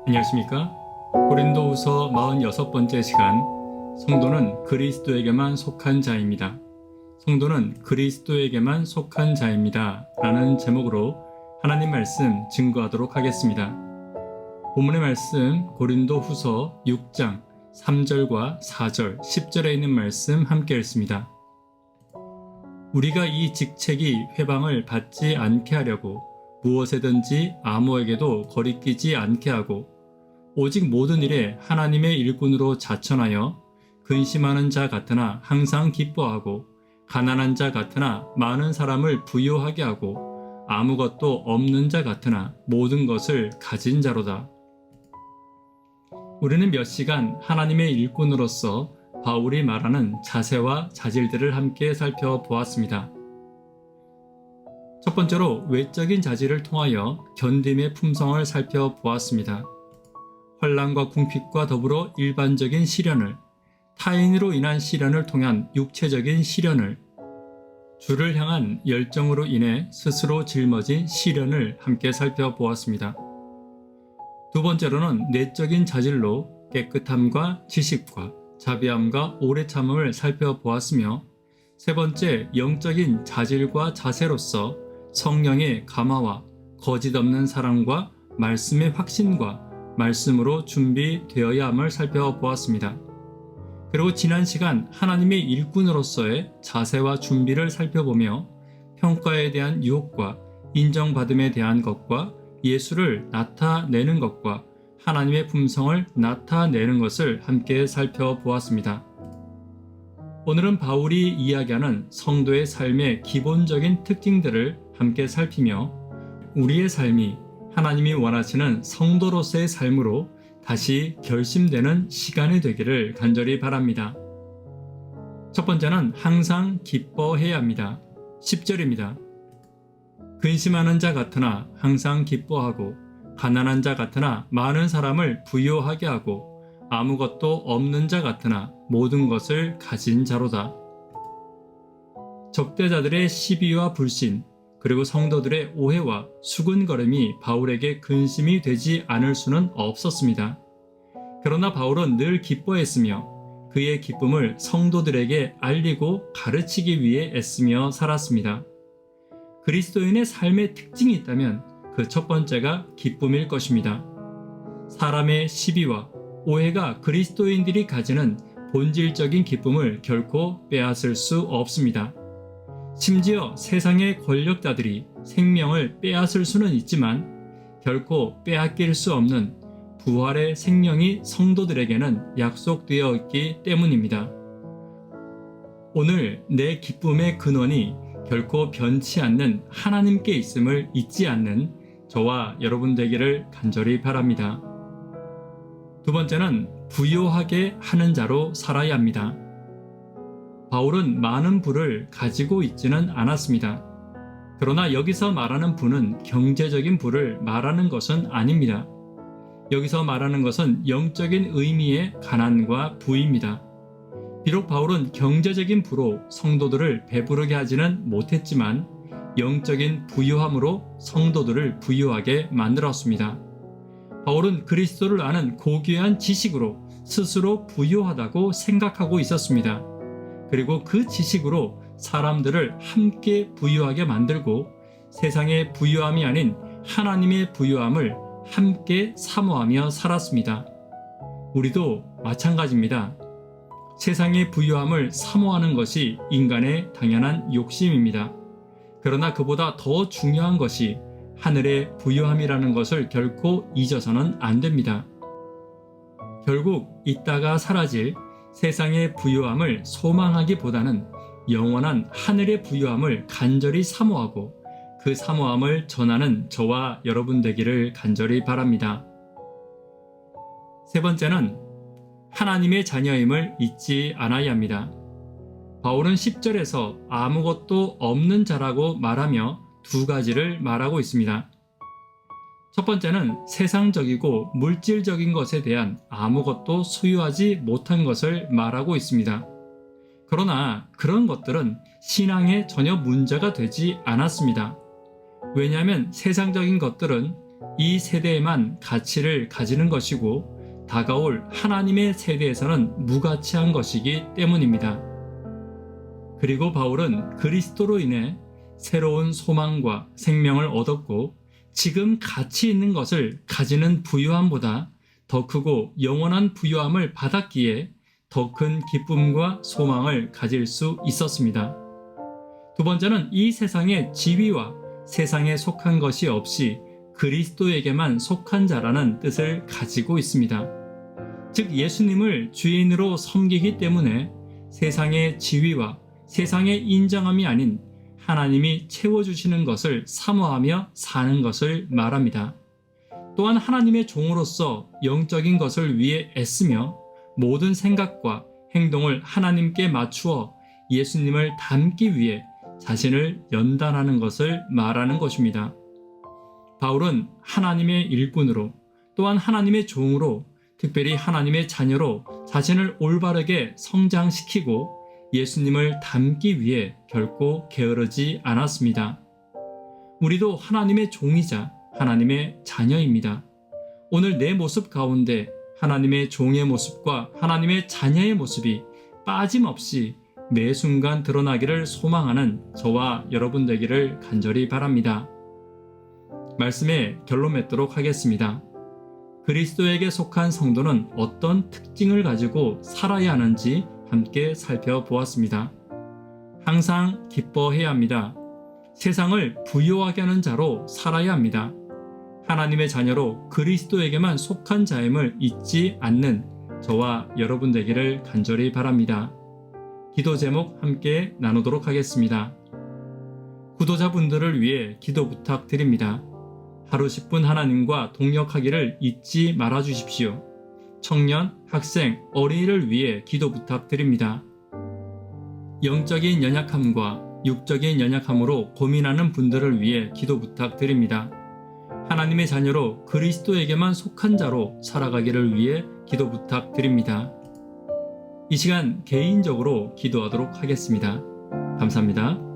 안녕하십니까? 고린도후서 46번째 시간, 성도는 그리스도에게만 속한 자입니다. 성도는 그리스도에게만 속한 자입니다. 라는 제목으로 하나님 말씀 증거하도록 하겠습니다. 본문의 말씀 고린도후서 6장 3절과 4절, 10절에 있는 말씀 함께 읽습니다. 우리가 이 직책이 회방을 받지 않게 하려고 무엇에든지 아무에게도 거리끼지 않게 하고 오직 모든 일에 하나님의 일꾼으로 자천하여 근심하는 자 같으나 항상 기뻐하고 가난한 자 같으나 많은 사람을 부유하게 하고 아무것도 없는 자 같으나 모든 것을 가진 자로다. 우리는 몇 시간 하나님의 일꾼으로서 바울이 말하는 자세와 자질들을 함께 살펴보았습니다. 첫 번째로 외적인 자질을 통하여 견딤의 품성을 살펴보았습니다. 환난과 궁핍과 더불어 일반적인 시련을, 타인으로 인한 시련을 통한 육체적인 시련을, 주를 향한 열정으로 인해 스스로 짊어진 시련을 함께 살펴보았습니다. 두 번째로는 내적인 자질로 깨끗함과 지식과 자비함과 오래 참음을 살펴보았으며, 세 번째 영적인 자질과 자세로서 성령의 감화와 거짓 없는 사랑과 말씀의 확신과 말씀으로 준비되어야 함을 살펴보았습니다. 그리고 지난 시간 하나님의 일꾼으로서의 자세와 준비를 살펴보며 평가에 대한 유혹과 인정받음에 대한 것과 예수를 나타내는 것과 하나님의 품성을 나타내는 것을 함께 살펴보았습니다. 오늘은 바울이 이야기하는 성도의 삶의 기본적인 특징들을 함께 살피며 우리의 삶이 하나님이 원하시는 성도로서의 삶으로 다시 결심되는 시간이 되기를 간절히 바랍니다. 첫 번째는 항상 기뻐해야 합니다. 10절입니다. 근심하는 자 같으나 항상 기뻐하고 가난한 자 같으나 많은 사람을 부유하게 하고 아무것도 없는 자 같으나 모든 것을 가진 자로다. 적대자들의 시비와 불신, 그리고 성도들의 오해와 수군거림이 바울에게 근심이 되지 않을 수는 없었습니다. 그러나 바울은 늘 기뻐했으며 그의 기쁨을 성도들에게 알리고 가르치기 위해 애쓰며 살았습니다. 그리스도인의 삶의 특징이 있다면 그 첫 번째가 기쁨일 것입니다. 사람의 시비와 오해가 그리스도인들이 가지는 본질적인 기쁨을 결코 빼앗을 수 없습니다. 심지어 세상의 권력자들이 생명을 빼앗을 수는 있지만 결코 빼앗길 수 없는 부활의 생명이 성도들에게는 약속되어 있기 때문입니다. 오늘 내 기쁨의 근원이 결코 변치 않는 하나님께 있음을 잊지 않는 저와 여러분 되기를 간절히 바랍니다. 두 번째는 부유하게 하는 자로 살아야 합니다. 바울은 많은 부를 가지고 있지는 않았습니다. 그러나 여기서 말하는 부는 경제적인 부를 말하는 것은 아닙니다. 여기서 말하는 것은 영적인 의미의 가난과 부입니다. 비록 바울은 경제적인 부로 성도들을 배부르게 하지는 못했지만 영적인 부유함으로 성도들을 부유하게 만들었습니다. 바울은 그리스도를 아는 고귀한 지식으로 스스로 부유하다고 생각하고 있었습니다. 그리고 그 지식으로 사람들을 함께 부유하게 만들고 세상의 부유함이 아닌 하나님의 부유함을 함께 사모하며 살았습니다. 우리도 마찬가지입니다. 세상의 부유함을 사모하는 것이 인간의 당연한 욕심입니다. 그러나 그보다 더 중요한 것이 하늘의 부유함이라는 것을 결코 잊어서는 안 됩니다. 결국 있다가 사라질 세상의 부유함을 소망하기보다는 영원한 하늘의 부유함을 간절히 사모하고 그 사모함을 전하는 저와 여러분 되기를 간절히 바랍니다. 세 번째는 하나님의 자녀임을 잊지 않아야 합니다. 바울은 10절에서 아무것도 없는 자라고 말하며 두 가지를 말하고 있습니다. 첫 번째는 세상적이고 물질적인 것에 대한 아무것도 소유하지 못한 것을 말하고 있습니다. 그러나 그런 것들은 신앙에 전혀 문제가 되지 않았습니다. 왜냐하면 세상적인 것들은 이 세대에만 가치를 가지는 것이고 다가올 하나님의 세대에서는 무가치한 것이기 때문입니다. 그리고 바울은 그리스도로 인해 새로운 소망과 생명을 얻었고 지금 가치 있는 것을 가지는 부유함보다 더 크고 영원한 부유함을 받았기에 더 큰 기쁨과 소망을 가질 수 있었습니다. 두 번째는 이 세상의 지위와 세상에 속한 것이 없이 그리스도에게만 속한 자라는 뜻을 가지고 있습니다. 즉 예수님을 주인으로 섬기기 때문에 세상의 지위와 세상의 인정함이 아닌 하나님이 채워주시는 것을 사모하며 사는 것을 말합니다. 또한 하나님의 종으로서 영적인 것을 위해 애쓰며 모든 생각과 행동을 하나님께 맞추어 예수님을 닮기 위해 자신을 연단하는 것을 말하는 것입니다. 바울은 하나님의 일꾼으로 또한 하나님의 종으로 특별히 하나님의 자녀로 자신을 올바르게 성장시키고 예수님을 닮기 위해 결코 게으르지 않았습니다. 우리도 하나님의 종이자 하나님의 자녀입니다. 오늘 내 모습 가운데 하나님의 종의 모습과 하나님의 자녀의 모습이 빠짐없이 매 순간 드러나기를 소망하는 저와 여러분 되기를 간절히 바랍니다. 말씀에 결론 맺도록 하겠습니다. 그리스도에게 속한 성도는 어떤 특징을 가지고 살아야 하는지 함께 살펴보았습니다. 항상 기뻐해야 합니다. 세상을 부유하게 하는 자로 살아야 합니다. 하나님의 자녀로 그리스도에게만 속한 자임을 잊지 않는 저와 여러분 되기를 간절히 바랍니다. 기도 제목 함께 나누도록 하겠습니다. 구도자분들을 위해 기도 부탁드립니다. 하루 10분 하나님과 동역하기를 잊지 말아 주십시오. 청년, 학생, 어린이를 위해 기도 부탁드립니다. 영적인 연약함과 육적인 연약함으로 고민하는 분들을 위해 기도 부탁드립니다. 하나님의 자녀로 그리스도에게만 속한 자로 살아가기를 위해 기도 부탁드립니다. 이 시간 개인적으로 기도하도록 하겠습니다. 감사합니다.